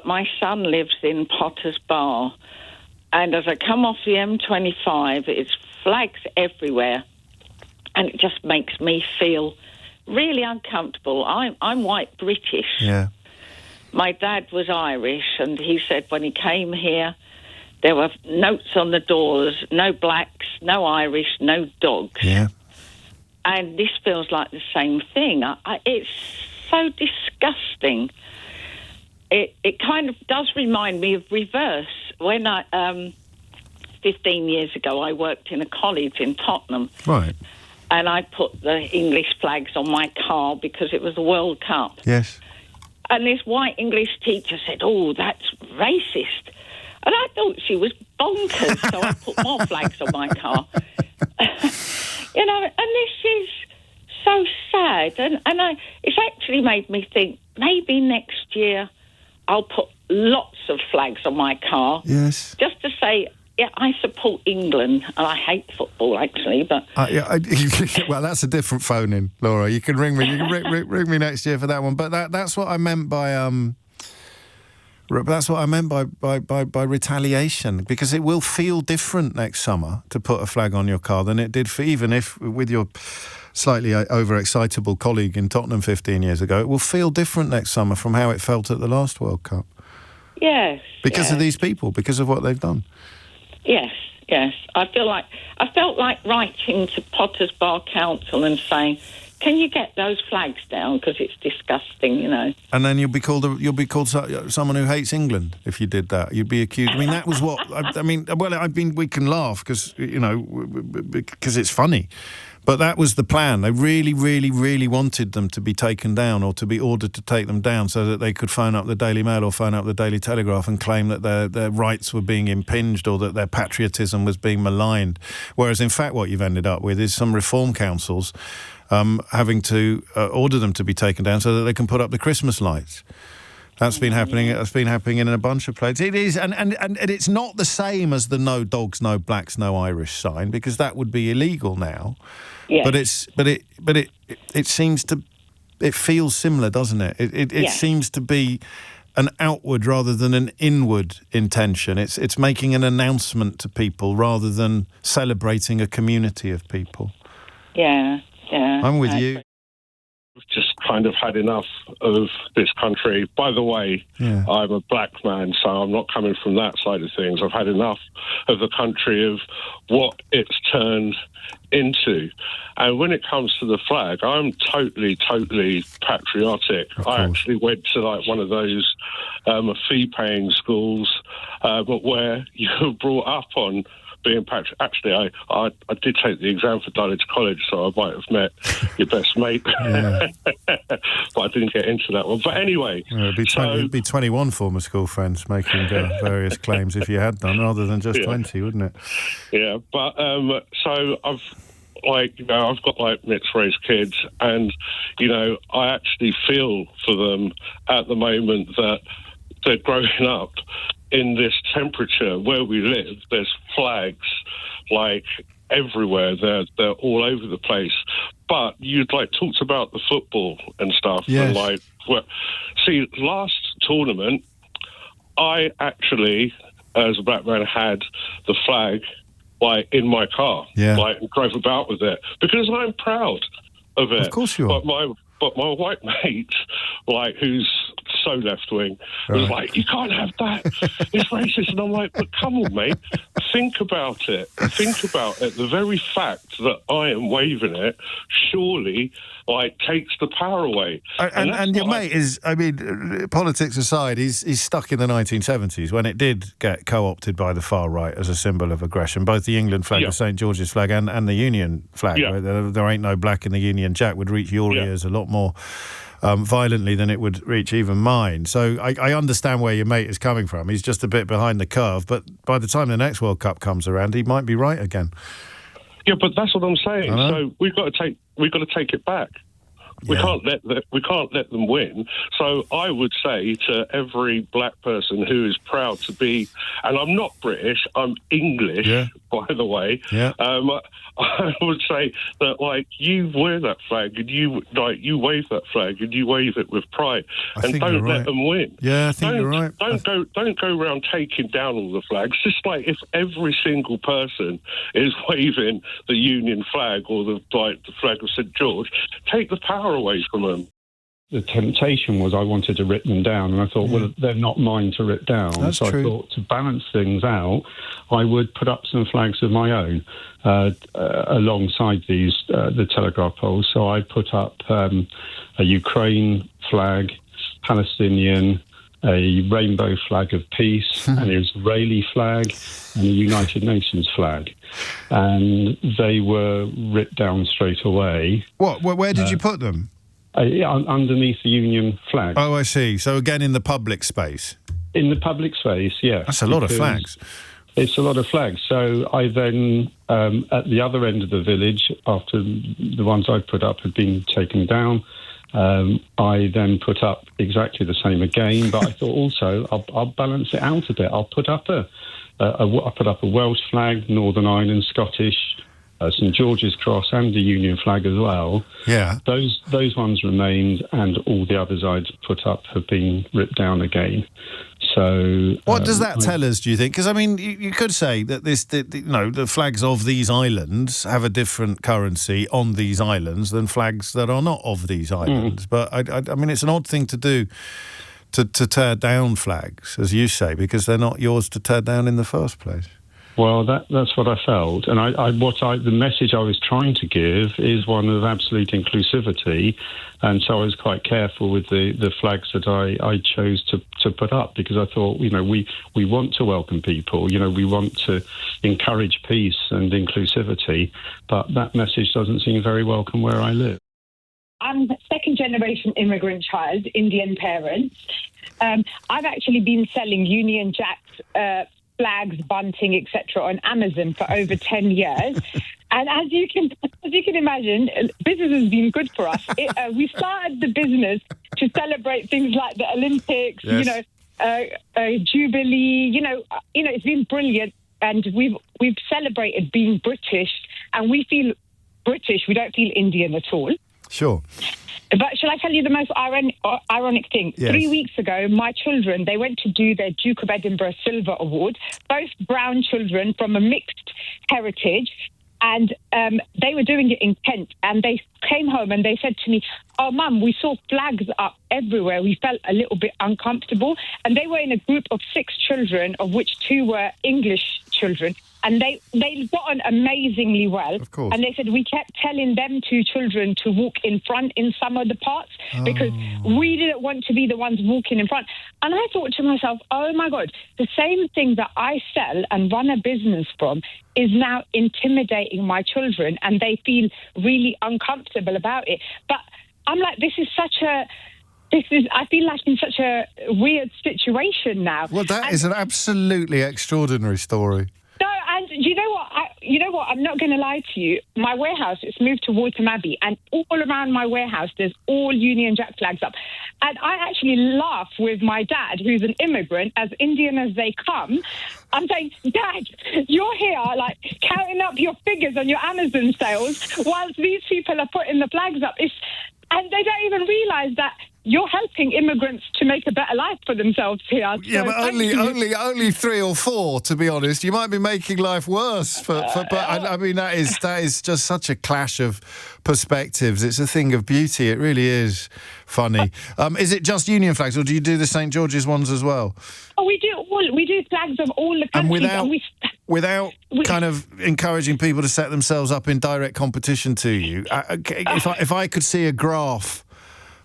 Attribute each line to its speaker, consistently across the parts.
Speaker 1: my son lives in Potter's Bar, and as I come off the M25, it's flags everywhere, and it just makes me feel really uncomfortable. I'm white British.
Speaker 2: Yeah.
Speaker 1: My dad was Irish, and he said when he came here, there were notes on the doors, no blacks, no Irish, no dogs.
Speaker 2: Yeah.
Speaker 1: And this feels like the same thing. It's so disgusting. It kind of does remind me of reverse. When 15 years ago, I worked in a college in Tottenham.
Speaker 2: Right.
Speaker 1: And I put the English flags on my car because it was the World Cup.
Speaker 2: Yes.
Speaker 1: And this white English teacher said, "Oh, that's racist." And I thought she was bonkers, so I put more flags on my car. You know, and this is so sad. And it's actually made me think, maybe next year I'll put lots of flags on my car.
Speaker 2: Yes.
Speaker 1: Just to say, yeah, I support England, and I hate football, actually, but...
Speaker 2: well, that's a different phone-in, Laura. You can ring me. You can ring me next year for that one. But that's what I meant by... That's what I meant by retaliation, because it will feel different next summer to put a flag on your car than it did for, even if with your slightly overexcitable colleague in Tottenham 15 years ago, it will feel different next summer from how it felt at the last World Cup.
Speaker 1: Yes.
Speaker 2: Because of these people, because of what they've done.
Speaker 1: Yes. I felt like writing to Potter's Bar Council and saying, "Can you get those flags down? Because it's disgusting, you know." And
Speaker 2: then you'll be called someone who hates England if you did that. You'd be accused. I mean, that was what we can laugh because it's funny, but that was the plan. They really, really, really wanted them to be taken down or to be ordered to take them down so that they could phone up the Daily Mail or phone up the Daily Telegraph and claim that their rights were being impinged or that their patriotism was being maligned. Whereas, in fact, what you've ended up with is some reform councils having to order them to be taken down so that they can put up the Christmas lights. That's been happening. That's been happening in a bunch of places. It is, and it's not the same as the "No dogs, no blacks, no Irish" sign, because that would be illegal now.
Speaker 1: Yes.
Speaker 2: But it seems to, it feels similar, doesn't it? It seems to be an outward rather than an inward intention. It's making an announcement to people rather than celebrating a community of people.
Speaker 1: Yeah.
Speaker 2: I'm with you.
Speaker 3: We've just kind of had enough of this country. By the way, I'm a black man, so I'm not coming from that side of things. I've had enough of the country, of what it's turned into. And when it comes to the flag, I'm totally patriotic. I actually went to one of those fee-paying schools where you're brought up on being patriotic. Actually, I did take the exam for Dulwich College, so I might have met your best mate. But I didn't get into that one. But anyway...
Speaker 2: it'd be 21 former school friends making various claims if you had done, rather than just 20, wouldn't it?
Speaker 3: Yeah, but so I've got mixed race kids, and I actually feel for them at the moment that they're growing up in this temperature where we live. There's flags everywhere. They're all over the place. But you'd talked about the football and stuff.
Speaker 2: Yes.
Speaker 3: And last tournament, I actually, as a black man, had the flag in my car.
Speaker 2: Yeah.
Speaker 3: And drove about with it because I'm proud of it.
Speaker 2: Of course you are.
Speaker 3: But my white mate, who's so left-wing, was like, "You can't have that. It's racist." And I'm like, "But come on, mate. Think about it. Think about it. The very fact that I am waving it surely, takes the power away."
Speaker 2: And your mate is, politics aside, he's stuck in the 1970s when it did get co-opted by the far right as a symbol of aggression. Both the England flag, the St. George's flag, and the Union flag.
Speaker 3: Yeah.
Speaker 2: Right? There ain't no black in the Union Jack would reach your ears a lot more violently than it would reach even mine. So I understand where your mate is coming from. He's just a bit behind the curve, but by the time the next World Cup comes around, he might be right again.
Speaker 3: Yeah, but that's what I'm saying. So we've got to take it back. We can't let them win. So I would say to every black person who is proud to be, and I'm not British, I'm English, by the way.
Speaker 2: Yeah.
Speaker 3: I would say that, like, you wear that flag and you wave that flag and you wave it with pride, and don't let them win.
Speaker 2: Yeah, I think you're right.
Speaker 3: Don't go around taking down all the flags. Just like if every single person is waving the Union flag or the flag of St George, take the power away from them.
Speaker 4: The temptation was I wanted to rip them down, and I thought, well, they're not mine to rip down.
Speaker 2: That's
Speaker 4: so
Speaker 2: true.
Speaker 4: I thought, to balance things out, I would put up some flags of my own alongside these, the telegraph poles. So I put up a Ukraine flag, Palestinian, a rainbow flag of peace, an Israeli flag, and a United Nations flag. And they were ripped down straight away.
Speaker 2: What? Where did you put them?
Speaker 4: Underneath the Union flag.
Speaker 2: Oh, I see. So again, in the public space?
Speaker 4: In the public space, yes.
Speaker 2: That's a lot of flags.
Speaker 4: It's a lot of flags. So I then, at the other end of the village, after the ones I put up had been taken down, I then put up exactly the same again. But I thought also I'll balance it out a bit. I'll put up a Welsh flag, Northern Ireland, Scottish, St George's Cross, and the Union flag as well.
Speaker 2: Yeah.
Speaker 4: Those ones remained, and all the others I'd put up have been ripped down again. So
Speaker 2: what does that tell us, do you think? Because, I mean, you could say that the flags of these islands have a different currency on these islands than flags that are not of these islands. But, I mean, it's an odd thing to do, to tear down flags, as you say, because they're not yours to tear down in the first place.
Speaker 4: Well, that's what I felt, and the message I was trying to give is one of absolute inclusivity, and so I was quite careful with the flags that I chose to put up, because I thought, we want to welcome people, we want to encourage peace and inclusivity, but that message doesn't seem very welcome where I live.
Speaker 5: I'm a second-generation immigrant child, Indian parents. I've actually been selling Union Jacks, flags, bunting, etc., on Amazon for over 10 years. And as you can imagine, business has been good for us. We started the business to celebrate things like the Olympics,
Speaker 2: yes.
Speaker 5: Jubilee. It's been brilliant, and we've celebrated being British, and we feel British. We don't feel Indian at all.
Speaker 2: Sure.
Speaker 5: But shall I tell you the most ironic thing?
Speaker 2: Yes.
Speaker 5: 3 weeks ago, my children, they went to do their Duke of Edinburgh Silver Award, both brown children from a mixed heritage, and they were doing it in Kent, and they came home and they said to me, "Oh, Mum, we saw flags up everywhere. We felt a little bit uncomfortable." And they were in a group of 6 children, of which 2 were English children. And they got on amazingly well. Of course. And they said we kept telling them 2 children to walk in front in some of the parts because we didn't want to be the ones walking in front. And I thought to myself, oh, my God, the same thing that I sell and run a business from is now intimidating my children, and they feel really uncomfortable about it. But I'm like, I feel like in such a weird situation now.
Speaker 2: Well, that is an absolutely extraordinary story.
Speaker 5: No, and you know what? I'm not going to lie to you. My warehouse, it's moved to Waltham Abbey, and all around my warehouse, there's all Union Jack flags up. And I actually laugh with my dad, who's an immigrant, as Indian as they come. I'm saying, Dad, you're here, like, counting up your figures on your Amazon sales, whilst these people are putting the flags up. And they don't even realise that you're helping immigrants to make a better life for themselves here.
Speaker 2: Yeah, but only 3 or 4, to be honest. You might be making life worse. But I mean, that is just such a clash of perspectives. It's a thing of beauty. It really is funny. Is it just Union flags, or do you do the St George's ones as well?
Speaker 5: Oh, we do flags of all the countries.
Speaker 2: And without kind of encouraging people to set themselves up in direct competition to you, if I could see a graph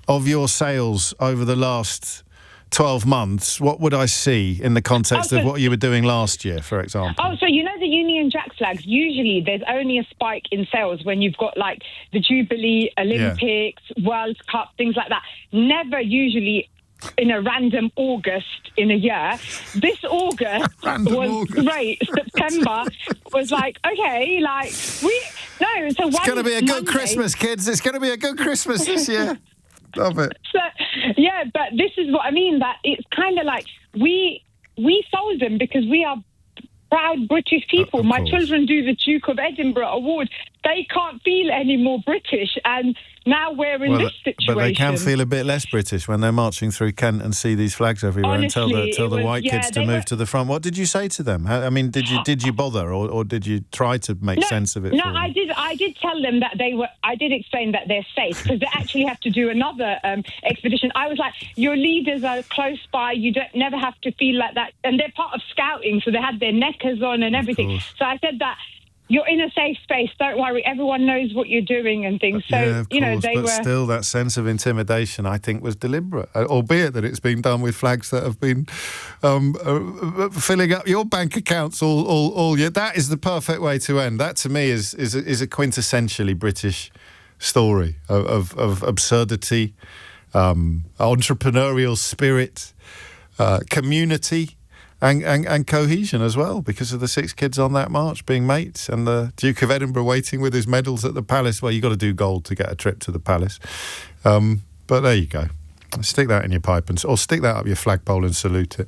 Speaker 2: of your sales over the last 12 months, what would I see in the context of what you were doing last year, for example?
Speaker 5: Oh, so you know the Union Jack flags, usually there's only a spike in sales when you've got like the Jubilee, Olympics, World Cup, things like that. Never usually in a random August in a year. This August was great. September was like, okay, like, so
Speaker 2: it's going to be a good Christmas, kids. It's going to be a good Christmas this year. Love it.
Speaker 5: So, yeah, but this is what I mean, that it's kind of like we sold them because we are proud British people.
Speaker 2: Of
Speaker 5: My
Speaker 2: course.
Speaker 5: children do the Duke of Edinburgh Award. They can't feel any more British, and now we're in this situation.
Speaker 2: But they can feel a bit less British when they're marching through Kent and see these flags everywhere.
Speaker 5: Honestly,
Speaker 2: and tell the white kids to move
Speaker 5: were
Speaker 2: to the front. What did you say to them? I mean, did you bother, or did you try to make sense of it?
Speaker 5: No, I did. I did tell them that they were. I did explain that they're safe because they actually have to do another expedition. I was like, your leaders are close by. You never have to feel like that, and they're part of scouting, so they had their knickers on and everything. So I said that. You're in a safe space. Don't worry. Everyone knows what you're doing and things. So,
Speaker 2: yeah, of course,
Speaker 5: they
Speaker 2: but
Speaker 5: were...
Speaker 2: still, that sense of intimidation, I think, was deliberate, albeit that it's been done with flags that have been filling up your bank accounts all year. That is the perfect way to end. That, to me, is a quintessentially British story of absurdity, entrepreneurial spirit, community, and cohesion as well, because of the 6 kids on that march being mates, and the Duke of Edinburgh waiting with his medals at the palace. Well, you've got to do gold to get a trip to the palace. But there you go. Stick that in your pipe, or stick that up your flagpole and salute it.